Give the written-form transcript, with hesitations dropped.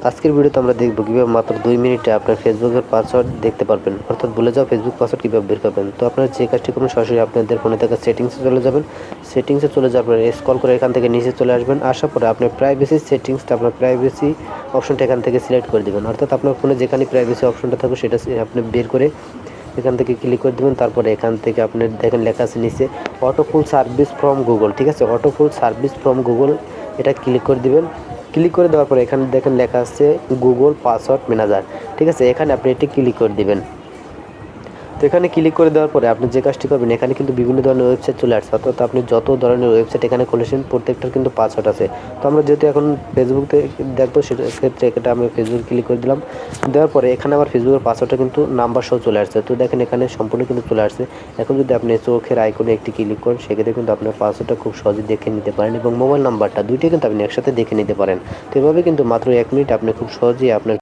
আজকের ভিডিওতে আমরা দেখব কীভাবে মাত্র 2 মিনিটে আপনার ফেসবুকের পাসওয়ার্ড দেখতে পারবেন, অর্থাৎ ভুলে যাওয়া ফেসবুক পাসওয়ার্ড কীভাবে বের করবেন। তো আপনারা যে কাজটি করবেন, সরাসরি আপনাদের ফোনে থাকা সেটিংসে চলে যাবেন। সেটিংসে চলে যাওয়ার পরে স্ক্রল করে এখান থেকে নিচে চলে আসবেন। আসার পরে আপনার প্রাইভেসি সেটিংসটা, আপনার প্রাইভেসি অপশনটা এখান থেকে সিলেক্ট করে দেবেন। অর্থাৎ আপনার ফোনে যেখানে প্রাইভেসি অপশনটা থাকবে সেটা আপনি বের করে এখান থেকে ক্লিক করে দেবেন। তারপরে এখান থেকে আপনি দেখেন লেখা আছে নিচে auto full service from Google, ঠিক আছে, auto full service from Google, এটা ক্লিক করে দিবেন। ক্লিক করে দেওয়ার পরে এখানে দেখেন লেখা আছে গুগল পাসওয়ার্ড ম্যানেজার, ঠিক আছে, এখানে আপনি এটি ক্লিক করে দিবেন। তো এখানে ক্লিক করে দেওয়ার পরে আপনি যে কাজটি করবেন, এখানে কিন্তু বিভিন্ন ধরনের ওয়েবসাইট চলে আসছে, অর্থাৎ আপনি যত ধরনের ওয়েবসাইট এখানে খুলেছেন প্রত্যেকটার কিন্তু পাসওয়ার্ড আছে। তো আমরা যেহেতু এখন ফেসবুকে দেখবো, সেটার ক্ষেত্রে এটা আমি ফেসবুকে ক্লিক করে দিলাম। দেওয়ার পরে এখানে আমার ফেসবুকের পাসওয়ার্ডটা কিন্তু নাম্বার সহ চলে আসছে। তো দেখেন এখানে সম্পূর্ণ কিন্তু চলে আসছে। এখন যদি আপনি চোখের আইকনে একটি ক্লিক করেন, সেক্ষেত্রে কিন্তু আপনার পাসওয়ার্ডটা খুব সহজে দেখে নিতে পারেন এবং মোবাইল নাম্বারটা দুইটাই কিন্তু আপনি একসাথে দেখে নিতে পারেন। তো এভাবে কিন্তু মাত্র 1 মিনিট আপনি খুব সহজেই আপনার